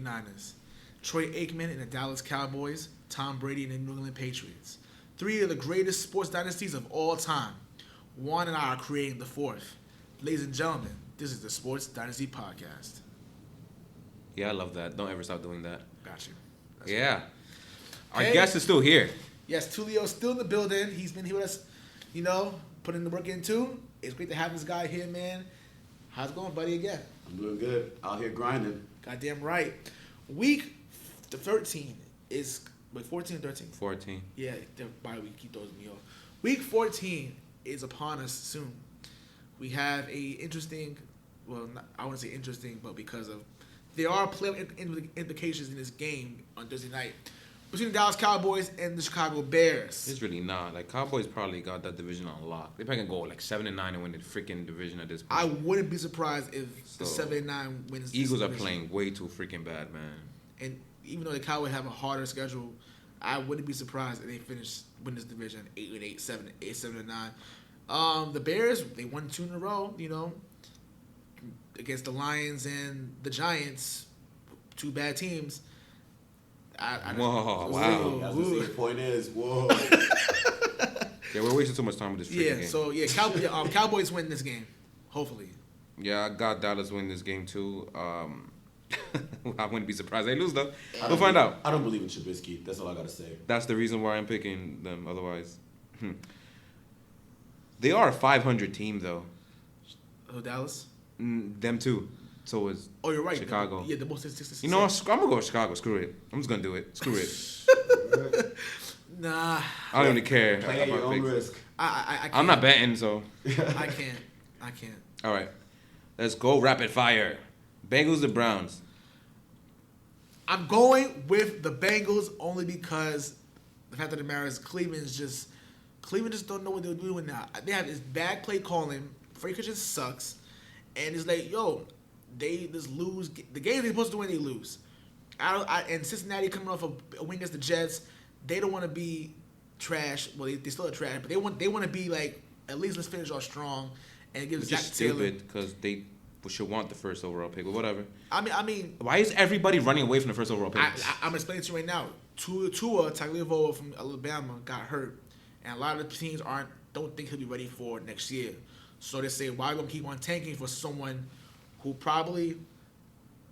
49ers, Troy Aikman and the Dallas Cowboys, Tom Brady and the New England Patriots. 3 of the greatest sports dynasties of all time. Juan and I are creating the 4th. Ladies and gentlemen, this is the Sports Dynasty Podcast. Yeah, I love that. Don't ever stop doing that. Got you. Yeah. Our guest is still here. Yes, Tulio's still in the building. He's been here with us, putting the work in too. It's great to have this guy here, man. How's it going, buddy, again? I'm doing good. Out here grinding. Goddamn right. Week 13 is, 14 or 13? 14. Yeah, the bye week, he throws me off. Week 14 is upon us soon. We have a interesting, I wouldn't say interesting, but because of, there are playoff implications in this game on Thursday night between the Dallas Cowboys and the Chicago Bears. It's really not. Like, Cowboys probably got that division on lock. They probably can go like 7-9 and win the freaking division at this point. I wouldn't be surprised if the 7-9 wins. Eagles are playing way too freaking bad, man. And even though the Cowboys have a harder schedule, I wouldn't be surprised if they win this division 8-8, 7-9. The Bears, they won 2 in a row, against the Lions and the Giants, 2 bad teams. Wow. That's what the point is. Whoa. Yeah, we're wasting too much time with this freaking game. Cowboys win this game, hopefully. Yeah, I got Dallas win this game too. I wouldn't be surprised they lose though. We'll find out. I don't believe in Trubisky. That's all I gotta say. That's the reason why I'm picking them. Otherwise, they are a 500 team though. Oh, Dallas. Them too. So is you're right. Chicago. The most 66. You know what? I'm gonna go with Chicago. Screw it. I'm just gonna do it. Screw it. Nah. I don't really care. Play at your own risk. I can't. I'm not betting, so. I can't. All right. Let's go rapid fire. Bengals or Browns? I'm going with the Bengals only because the fact of the matter is Cleveland just don't know what they're doing now. They have this bad play calling. Freddie Kitchens sucks. And it's like, they just lose. The game they're supposed to win, they lose. And Cincinnati coming off a win against the Jets, they don't want to be trash. Well, they still are trash, but they want to be like, at least let's finish off strong. And it gives Which Zach is Taylor. stupid because they should want the first overall pick, but whatever. I mean, why is everybody running away from the first overall pick? I'm explaining to you right now. Tua Tagovailoa from Alabama got hurt, and a lot of the teams don't think he'll be ready for next year. So they say, why are we gonna keep on tanking for someone who probably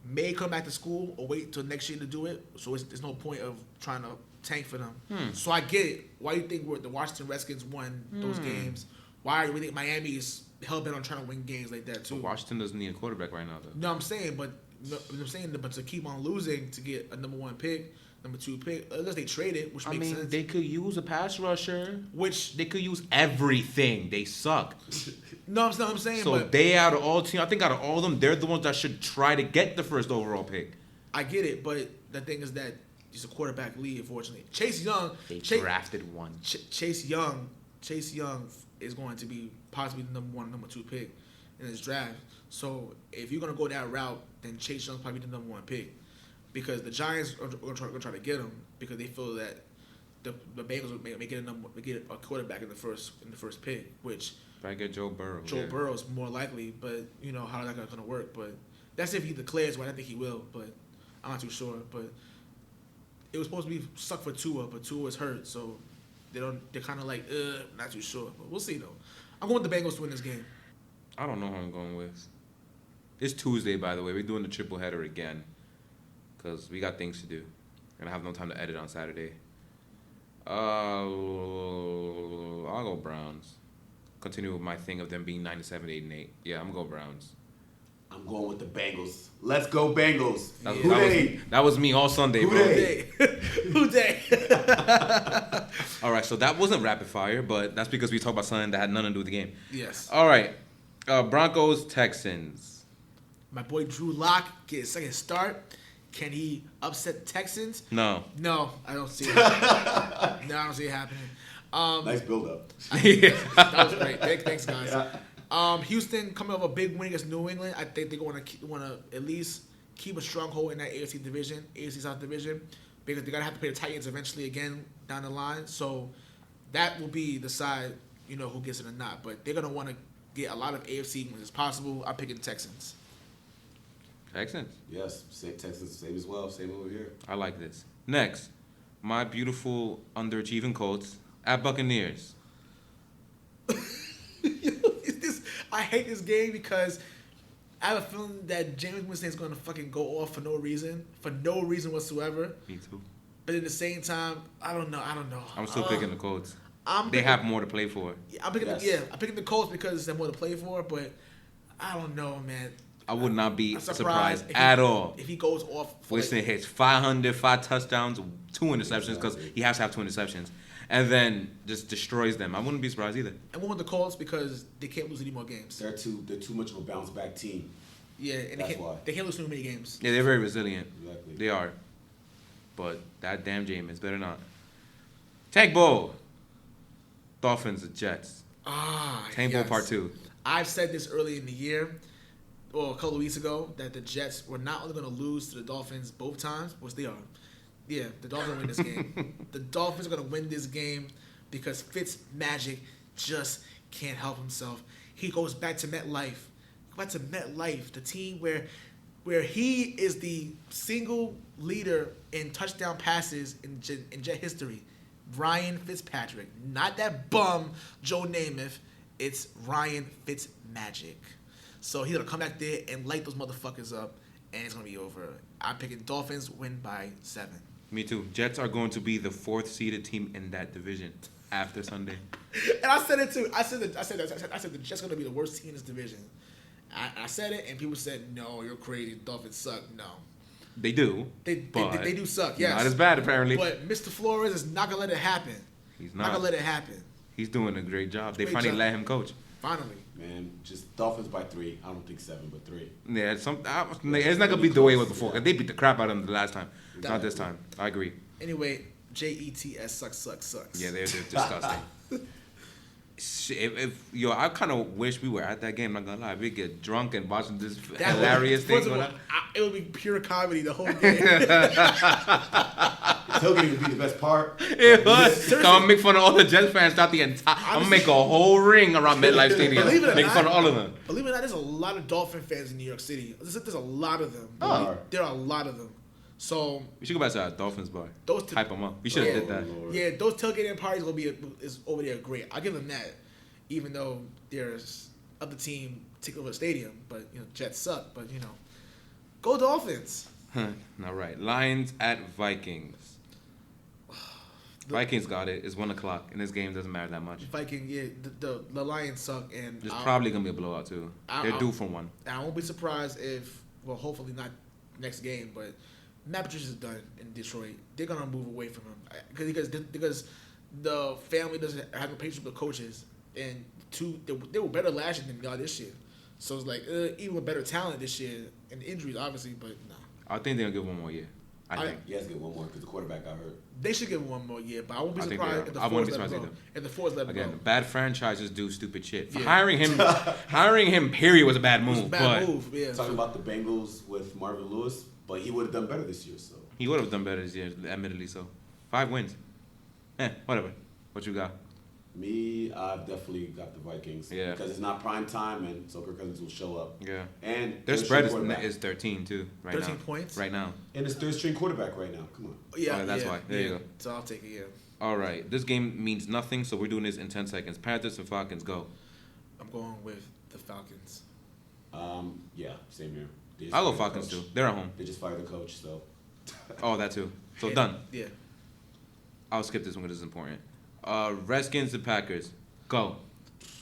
may come back to school or wait till next year to do it? So there's no point of trying to tank for them. So I get it. Why do you think the Washington Redskins won those games? Why do we think Miami is hell-bent on trying to win games like that too? But Washington doesn't need a quarterback right now, though. No, I'm saying, but to keep on losing to get a number 1 pick, number 2 pick, unless they trade it, which makes sense. They could use a pass rusher. Which they could use everything. They suck. No, I'm saying. So but they out of all teams, I think out of all of them, they're the ones that should try to get the first overall pick. I get it, but the thing is that it's a quarterback league, unfortunately. Chase Young. They drafted one. Chase Young is going to be possibly the number 1, number 2 pick in this draft. So if you're gonna go that route, then Chase Young's probably the number 1 pick, because the Giants are going to try to get him because they feel that the Bengals will get a quarterback in the first pick, which Try to get Joe Burrow. Joe Burrow's more likely, but how that's going to work. But that's if he declares, but I think he will. But I'm not too sure. But it was supposed to be suck for Tua, but Tua is hurt, so they're kind of like not too sure. But we'll see though. I'm going with the Bengals to win this game. I don't know who I'm going with. It's Tuesday, by the way. We're doing the triple header again because we got things to do, and I have no time to edit on Saturday. I'll go Browns. Continue with my thing of them being 9-7, 8-8. Yeah, I'm going Browns. I'm going with the Bengals. Let's go Bengals. That was me all Sunday, bro. Who day? All right, so that wasn't rapid fire, but that's because we talked about something that had nothing to do with the game. Yes. All right, Broncos, Texans. My boy Drew Lock get his second start. Can he upset the Texans? No, I don't see it. I don't see it happening. Nice build-up. That was great. Thanks, guys. Yeah. Houston coming off a big win against New England. I think they're going to at least keep a stronghold in that AFC South division, because they're going to have to play the Titans eventually again down the line. So that will be the side, who gets it or not. But they're going to want to get a lot of AFC wins as possible. I'm picking the Texans. Texans. Yes, Texans, same as well. Same over here. I like this. Next, my beautiful underachieving Colts at Buccaneers. I hate this game because I have a feeling that James Winston is going to fucking go off for no reason whatsoever. Me too. But at the same time, I don't know. I'm still picking the Colts. They They have more to play for. I'm picking the Colts because they have more to play for. But I don't know, man. I would not be I'm surprised at all. If he goes off. Winston hits 500, 5 touchdowns, 2 interceptions because he has to have 2 interceptions, and then just destroys them. I wouldn't be surprised either. I went with the Colts because they can't lose any more games. They're too much of a bounce back team. Yeah, and That's why. they can't lose too many games. Yeah, they're very resilient. Exactly. They are. But that damn Jameis better not. Tank Bowl. Dolphins and Jets. Tank Bowl Part 2. I've said this early in the year, or a couple of weeks ago, that the Jets were not only going to lose to the Dolphins both times, which they are. Yeah, the Dolphins win this game. The Dolphins are going to win this game because Fitzmagic just can't help himself. He goes back to MetLife. Back to MetLife, the team where he is the single leader in touchdown passes in Jet history. Ryan Fitzpatrick. Not that bum Joe Namath. It's Ryan Fitzmagic. So he's going to come back there and light those motherfuckers up, and it's going to be over. I'm picking Dolphins win by 7. Me too. Jets are going to be the 4th seeded team in that division after Sunday. And I said it too. I said the Jets going to be the worst team in this division. I said it, and people said, "No, you're crazy. Dolphins suck." No, they do. They do suck. Yes, not as bad apparently. But Mr. Flores is not gonna let it happen. He's not gonna let it happen. He's doing a great job. They finally let him coach. Finally, man, just Dolphins by 3. I don't think 7, but 3. Yeah, it's not gonna be the way it was before. Cause they beat the crap out of them the last time. Not this time. I agree. Anyway, Jets sucks. Yeah, they're disgusting. I kind of wish we were at that game. Not gonna lie, we get drunk and watching this hilarious thing going on. It would be pure comedy the whole game. Tailgating would be the best part. It was. I'm gonna make fun of all the Jets fans throughout the entire. I'm gonna make a whole ring around MetLife Stadium. Make fun of all of them. Believe it or not, there's a lot of Dolphin fans in New York City. There's a lot of them. There are a lot of them. So we should go back to that Dolphins bar. Hype them up. We should have did that. Lord. Yeah, those tailgating parties is over there great. I'll give them that. Even though there's other team take over the stadium, but Jets suck. But go Dolphins. All right, Lions at Vikings. Vikings got it. It's 1:00, and this game doesn't matter that much. The Lions suck, and it's probably gonna be a blowout too. They're due for one. I won't be surprised if, hopefully not next game, but Matt Patricia's done in Detroit. They're gonna move away from him because the family doesn't have no patience with coaches, and they were better last year than they are this year. So it's like even with better talent this year and injuries obviously, but no. I think they'll give one more year. I think. He has to get one more because the quarterback got hurt. They should give one more year, but I won't be surprised if the Fords let him go. Again, bad franchises do stupid shit. Yeah. Hiring him, period, was a bad move. It was a bad move. Yeah. Talking about the Bengals with Marvin Lewis, but he would have done better this year. So he would have done better this year, admittedly. So 5 wins. Whatever. What you got? Me, I've definitely got the Vikings. Yeah. Because it's not prime time, and so Kirk Cousins will show up. Yeah. And their spread is 13 too. Right 13 now. points. Right now. And it's third string quarterback right now. Come on. Yeah. That's why. There you go. So I'll take it. Yeah. All right. This game means nothing, so we're doing this in 10 seconds. Panthers and Falcons, go. I'm going with the Falcons. Yeah. Same here. I'll go Falcons too. They're at home. They just fired the coach, so. Oh, that too. So done. Yeah. I'll skip this one because it's important. Redskins and Packers, go.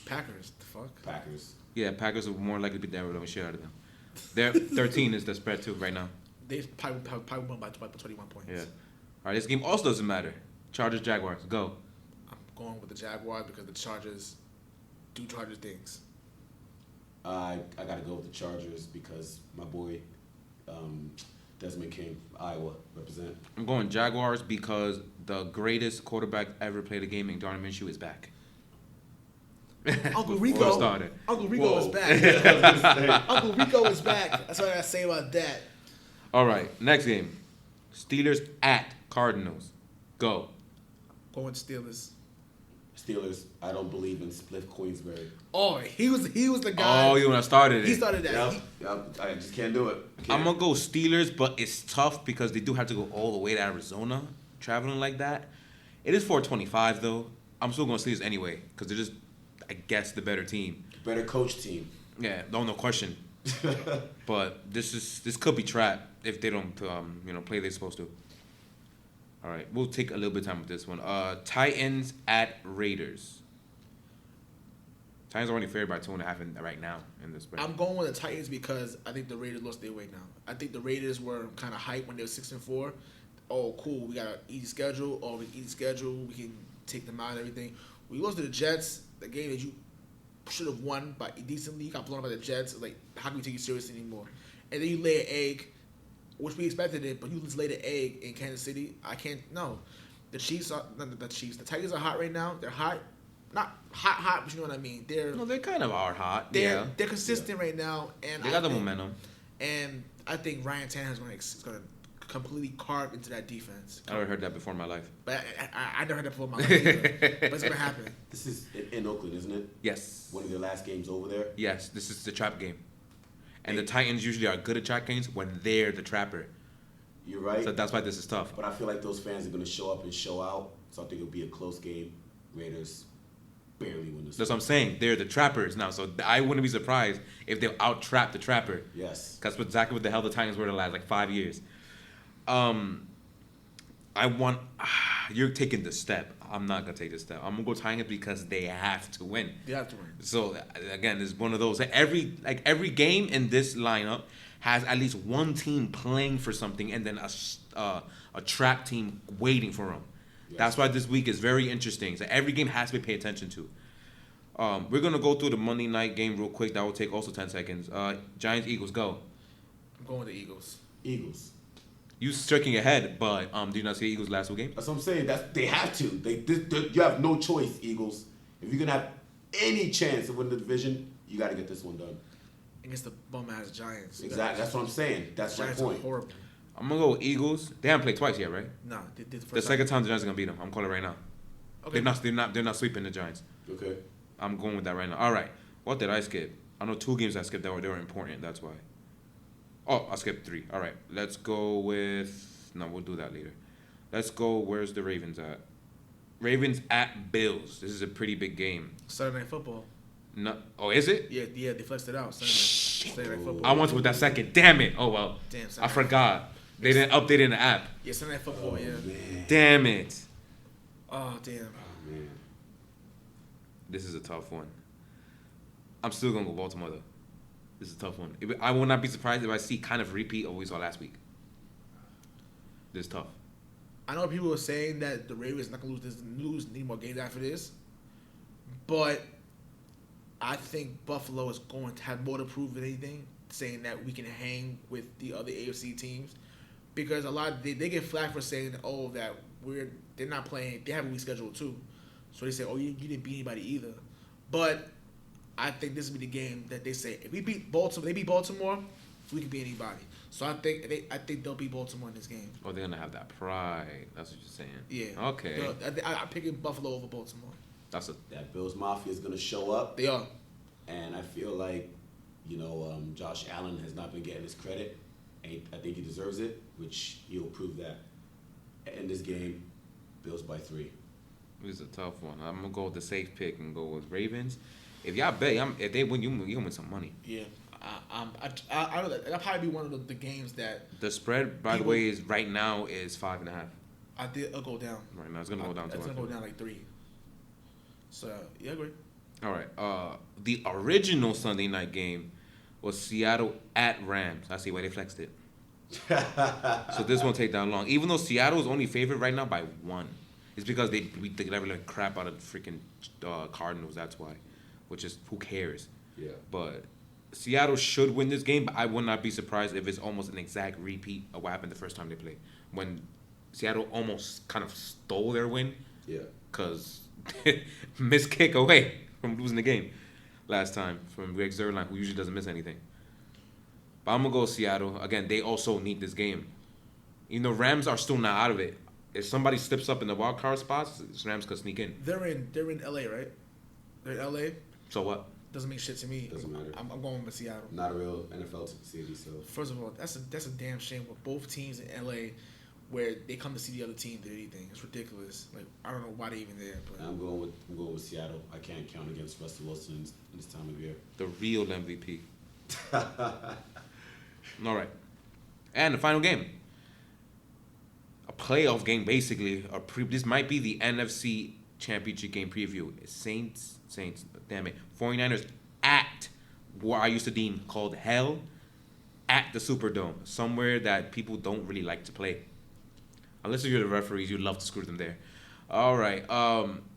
Packers, the fuck? Packers. Yeah, Packers are more likely to beat Denver than shit out of them. They're 13 is the spread too right now. They probably won by 21 points. Yeah. All right, this game also doesn't matter. Chargers, Jaguars, go. I'm going with the Jaguars because the Chargers do Chargers things. I got to go with the Chargers because my boy Desmond King, Iowa, represent. I'm going Jaguars because the greatest quarterback ever played a game in Gardner Minshew is back. Uncle Rico. Uncle Rico is back. Uncle Rico is back. That's what I gotta say about that. All right, next game. Steelers at Cardinals. Go. Going Steelers. Steelers. I don't believe in Spliff Queensberry. Oh, he was the guy. Oh, you when I started it. He started that. Yep. I just can't do it. I'm gonna go Steelers, but it's tough because they do have to go all the way to Arizona, traveling like that. It is 425 though. I'm still going Steelers anyway because they're just, I guess, the better team. Better coach team. Yeah, no question. But this could be trap if they don't play they're supposed to. All right, we'll take a little bit of time with this one. Titans at Raiders. Titans are only favored by 2.5 right now in this spread. I'm going with the Titans because I think the Raiders lost their way now. I think the Raiders were kind of hyped when they were 6-4. Oh, cool, we got an easy schedule. Oh, we easy schedule. We can take them out and everything. We lost to the Jets, the game that you should have won by decently. You got blown up by the Jets. Like, how can we take you seriously anymore? And then you lay an egg, which we expected it, but you just laid an egg in Kansas City. I can't. No, the Chiefs are not the Chiefs. The Tigers are hot right now. They're hot, not hot, but you know what I mean. They kind of are hot. They're consistent right now, and they got the momentum. And I think Ryan Tannehill is going to completely carve into that defense. I never heard that before in my life. But I never heard that before in my life either. But it's going to happen. This is in Oakland, isn't it? Yes. One of their last games over there? Yes, this is the trap game. And the Titans usually are good at trap games when they're the trapper. You're right. So that's why this is tough. But I feel like those fans are going to show up and show out. So I think it'll be a close game. Raiders barely win this. That's what I'm saying. They're the trappers now. So I wouldn't be surprised if they out-trap the trapper. Yes. That's exactly what the hell the Titans were the last 5 years. You're taking the step. I'm not gonna take the step. I'm gonna go Titans because they have to win. They have to win. So again, it's one of those. Every game in this lineup has at least one team playing for something, and then a trap team waiting for them. Yes. That's why this week is very interesting. So every game has to be paid attention to. We're gonna go through the Monday night game real quick. That will take also 10 seconds. Giants Eagles go. I'm going with the Eagles. Eagles. You striking ahead, but do you not see Eagles last 2 games? That's what I'm saying. They have to. You have no choice, Eagles. If you're gonna have any chance of winning the division, you got to get this one done. Against the bum ass Giants. Exactly. That's what I'm saying. That's my Giants point. Are horrible. I'm gonna go with Eagles. They haven't played twice yet, right? No, they did the second time the Giants are gonna beat them. I'm calling it right now. Okay. They're not sweeping the Giants. Okay. I'm going with that right now. All right. What did I skip? I know 2 games I skipped that were important. That's why. Oh, I skipped 3. All right. Let's go with. No, we'll do that later. Let's go. Where's the Ravens at? Ravens at Bills. This is a pretty big game. Sunday Night Football. No. Oh, is it? Yeah. They flexed it out. Sunday Night Football. I went with that second. Damn it. Oh well. Damn. I forgot. They didn't update it in the app. Yeah, Sunday Night Football. Yeah. Man. Damn it. Oh damn. Oh man. This is a tough one. I'm still gonna go Baltimore though. This is a tough one. I will not be surprised if I see kind of repeat of what we saw last week. This is tough. I know people were saying that the Ravens not gonna lose any more games after this, but I think Buffalo is going to have more to prove than anything, saying that we can hang with the other AFC teams, because a lot they get flack for saying that they're not playing, they have a weak schedule too, so they say you didn't beat anybody either, but I think this will be the game that they say if we beat Baltimore, we can beat anybody. So I think they'll beat Baltimore in this game. Oh, they're gonna have that pride. That's what you're saying. Yeah. Okay. I'm picking Buffalo over Baltimore. That Bills Mafia is gonna show up. They are. And I feel like, Josh Allen has not been getting his credit. I think he deserves it, which he'll prove that. In this game, Bills by 3. This is a tough one. I'm gonna go with the safe pick and go with Ravens. If y'all bet, if they win, you gonna win some money. Yeah. I know that'll probably be one of the games that the spread, by the way, is right now is 5.5. I think it'll go down. Right now, it's gonna go down. It's gonna go down like 3. So yeah, I agree. All right. The original Sunday night game was Seattle at Rams. I see why they flexed it. So this won't take that long. Even though Seattle is only favored right now by 1, it's because they beat the level of crap out of the freaking Cardinals. That's why. Which is, who cares? Yeah. But Seattle should win this game, but I would not be surprised if it's almost an exact repeat of what happened the first time they played. When Seattle almost kind of stole their win. Yeah. Because missed kick away from losing the game last time from Greg Zuerlein, who usually doesn't miss anything. But I'm going to go Seattle. Again, they also need this game. Rams are still not out of it. if somebody slips up in the wild card spots, the Rams could sneak in. They're in LA, right? They're in LA. So what? Doesn't mean shit to me. Doesn't matter. I'm going with Seattle. Not a real NFL city, so. First of all, that's a damn shame with both teams in LA, where they come to see the other team do anything. It's ridiculous. Like I don't know why they even there. But I'm going with Seattle. I can't count against Russell Wilson in this time of year. The real MVP. All right. And the final game. A playoff game, basically. This might be the NFC Championship game preview. It's Saints, damn it. 49ers at what I used to deem called hell at the Superdome. Somewhere that people don't really like to play. Unless you're the referees, you'd love to screw them there. All right.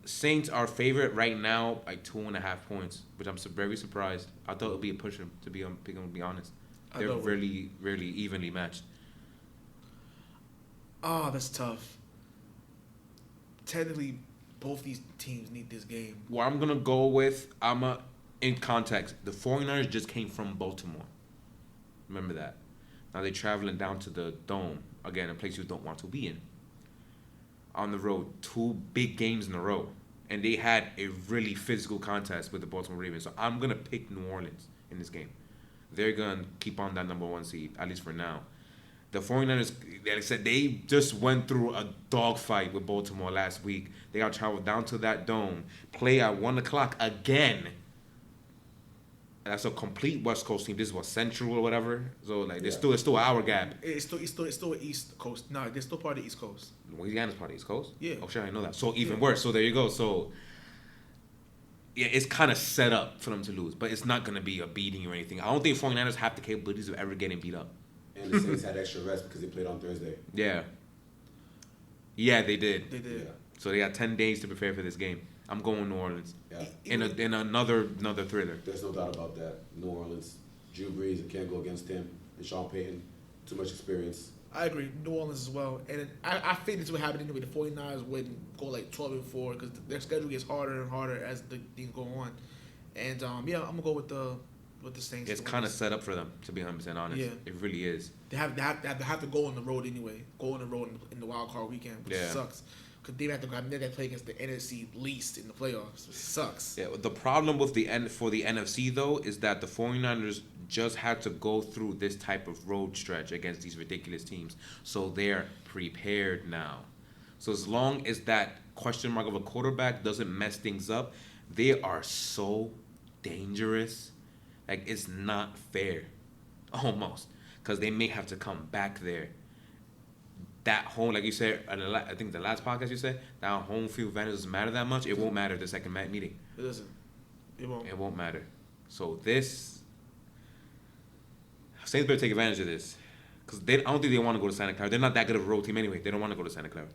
Saints are favorite right now by 2.5 points, which I'm very surprised. I thought it would be a push, to be honest. They're really evenly matched. Oh, that's tough. Technically, both these teams need this game. What I'm going to go with, in context, the 49ers just came from Baltimore. Remember that. Now they're traveling down to the Dome. Again, a place you don't want to be in. On the road, 2 big games in a row. And they had a really physical contest with the Baltimore Ravens. So I'm going to pick New Orleans in this game. They're going to keep on that number 1 seed, at least for now. The 49ers, like I said, they just went through a dogfight with Baltimore last week. They got to travel down to that Dome, play at 1 o'clock again. And that's a complete West Coast team. This is what, Central or whatever. So like, there's still an hour gap. It's still an East Coast. No, they're still part of the East Coast. Louisiana's part of the East Coast. Yeah. Oh sure, I know that. So even worse. So there you go. So yeah, it's kind of set up for them to lose, but it's not gonna be a beating or anything. I don't think 49ers have the capabilities of ever getting beat up. And the Saints had extra rest because they played on Thursday. Yeah. Yeah, they did. They did. Yeah. So they got 10 days to prepare for this game. I'm going New Orleans. Yeah. In another thriller. There's no doubt about that. New Orleans, Drew Brees, I can't go against him. And Sean Payton, too much experience. I agree. New Orleans as well. And I think this would happen anyway. The 49ers would go like 12-4 because their schedule gets harder and harder as the things go on. And I'm gonna go with the Saints. It's kind of set up for them, to be 100% honest. Yeah. It really is. They have to go on the road anyway. Go on the road in the wild card weekend, which sucks. Because they have to play against the NFC least in the playoffs, which sucks. Yeah, the problem with for the NFC, though, is that the 49ers just had to go through this type of road stretch against these ridiculous teams. So they're prepared now. So as long as that question mark of a quarterback doesn't mess things up, they are so dangerous. Like, it's not fair. Almost. Because they may have to come back there. That home, like you said, I think the last podcast you said, that home field advantage doesn't matter that much. It won't matter the second meeting. It doesn't. It won't. It won't matter. So Saints better take advantage of this. Because I don't think they want to go to Santa Clara. They're not that good of a road team anyway. They don't want to go to Santa Clara.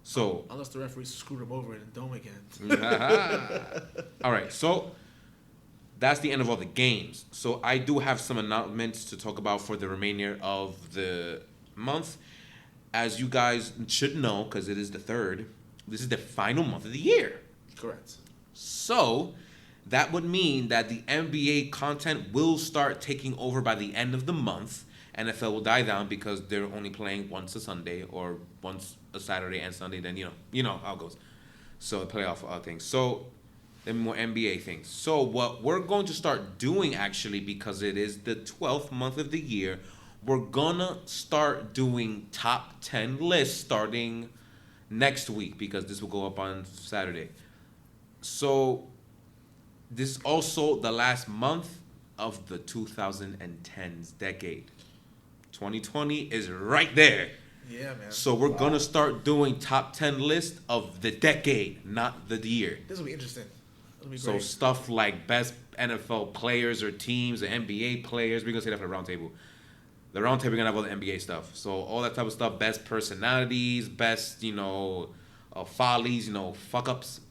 So unless the referees screwed them over in the Dome again. All right, so that's the end of all the games. So I do have some announcements to talk about for the remainder of the month. As you guys should know, because it is the 3rd, this is the final month of the year. Correct. So that would mean that the NBA content will start taking over by the end of the month. NFL will die down because they're only playing once a Sunday or once a Saturday and Sunday. Then you know how it goes. So playoff things. So then more NBA things. So what we're going to start doing, actually, because it is the 12th month of the year, we're gonna start doing top 10 lists starting next week, because this will go up on Saturday. So this is also the last month of the 2010s decade. 2020 is right there. Yeah, man. So we're gonna start doing top 10 lists of the decade, not the year. This will be interesting. It'll be So great. stuff like best NFL players or teams, or NBA players. We're gonna say that for the roundtable. The roundtable, we're gonna have all the NBA stuff. So all that type of stuff. Best personalities, best follies, fuck ups.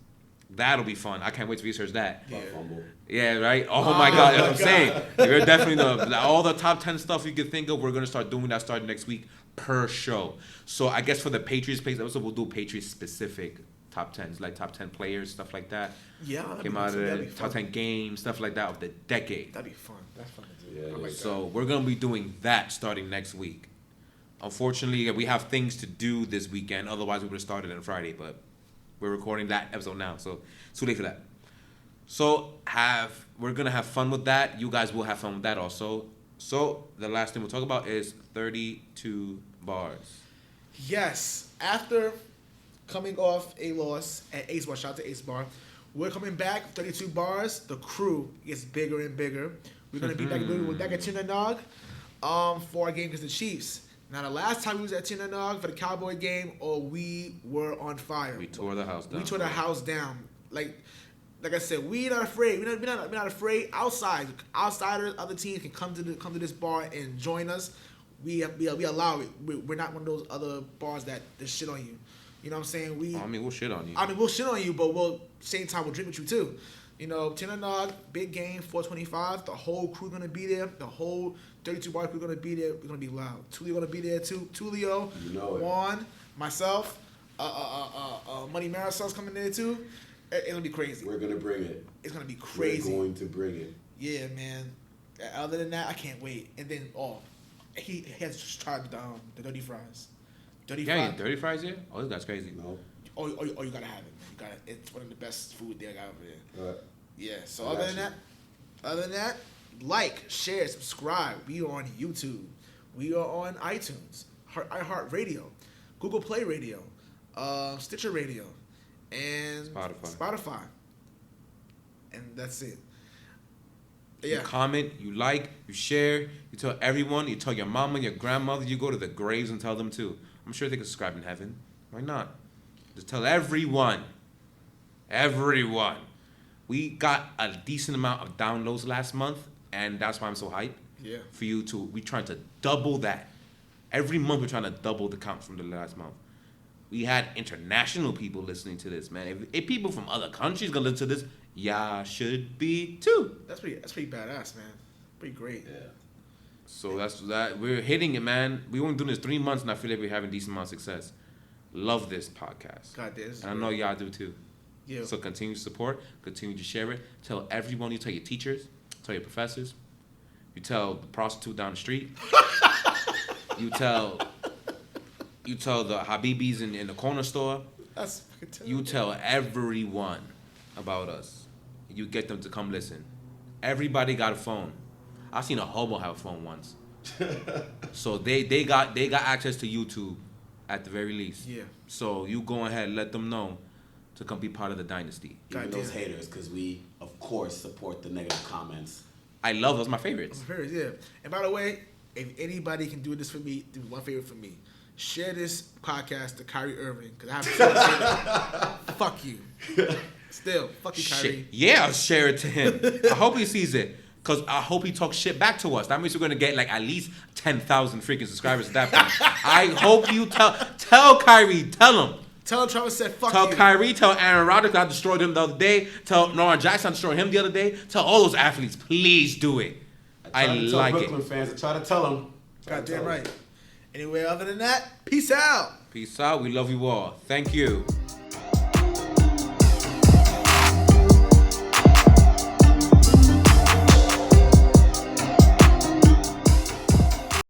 That'll be fun. I can't wait to research that. Yeah. Fumble. Yeah, right? Oh my God, that's what I'm saying. We're definitely all the top 10 stuff you could think of, we're going to start doing that starting next week per show. So I guess for the Patriots page episode, we'll do Patriots specific top 10s, like top 10 players, stuff like that. Yeah. Came out of the top 10 games, stuff like that of the decade. That'd be fun. That's fun to do. Yeah, I like So we're going to be doing that starting next week. Unfortunately, we have things to do this weekend. Otherwise, we would have started on Friday. But we're recording that episode now, so it's too late for that. So we're gonna have fun with that. You guys will have fun with that also. So the last thing we'll talk about is 32 bars. Yes, after coming off a loss at Ace Bar, shout out to Ace Bar, we're coming back, 32 bars. The crew gets bigger and bigger. We're going to be back at Chinnanog for our game against the Chiefs. Now, the last time we was at Chinnanog for the Cowboy game, we were on fire. We tore the house down. We tore the house down. Like I said, we're not afraid. We're not afraid. Outsiders, other teams can come to this bar and join us. We allow it. We're not one of those other bars that shit on you. You know what I'm saying? We'll shit on you. We'll shit on you, but same time we'll drink with you too. You know, Chinnanog, big game, 425. The whole crew gonna be there. The whole 32 bar crew gonna be there. We're gonna be loud. Tulio gonna be there too. Tulio, Juan, myself, Money Marisol's coming there too. It's gonna be crazy. We're gonna bring it. It's gonna be crazy. We're going to bring it. Yeah, man. Other than that, I can't wait. And then he has just tried the dirty fries. Dirty fries here? Oh, this guy's crazy. No. Oh, you gotta have it. It's one of the best food they got over there. Yeah. So other than that, like, share, subscribe. We are on YouTube. We are on iTunes, iHeartradio, Google Play Radio, Stitcher Radio, and Spotify. And that's it. Yeah. You comment, you like, you share, you tell everyone, you tell your mama, your grandmother, you go to the graves and tell them too. I'm sure they can subscribe in heaven. Why not? Just tell everyone. Everyone. We got a decent amount of downloads last month, and that's why I'm so hyped. Yeah. For you to, we're trying to double that. Every month we're trying to double the count from the last month. We had international people listening to this, man. If people from other countries gonna listen to this, y'all should be too. That's pretty badass, man. Pretty great. Yeah. So that's that. We're hitting it, man. We only doing this 3 months, and I feel like we're having a decent amount of success. Love this podcast. God, this. And I know y'all do too. Yeah. So continue to support, continue to share it. Tell everyone. You tell your teachers, tell your professors. You tell the prostitute down the street. you tell the Habibis in the corner store. That's fucking terrible. You tell everyone about us. You get them to come listen. Everybody got a phone. I seen a hobo have a phone once. So they got access to YouTube at the very least. Yeah. So you go ahead and let them know to come be part of the Dynasty. Even those haters, because we, of course, support the negative comments. I love those. My favorites. My favorites, yeah. And by the way, if anybody can do this for me, do one favor for me. Share this podcast to Kyrie Irving, because I have to fuck you. Still, fuck you, Kyrie. Shit. Yeah, I'll share it to him. I hope he sees it. Because I hope he talks shit back to us. That means we're going to get like at least 10,000 freaking subscribers at that point. I hope you tell Kyrie, tell him. Tell him Trevor said fuck tell you. Tell Kyrie, tell Aaron Rodgers I destroyed him the other day. Tell Noah Jackson I destroyed him the other day. Tell all those athletes, please do it. I like Brooklyn it. fans, I try to tell them. Goddamn right. Anyway, other than that, peace out. Peace out. We love you all. Thank you.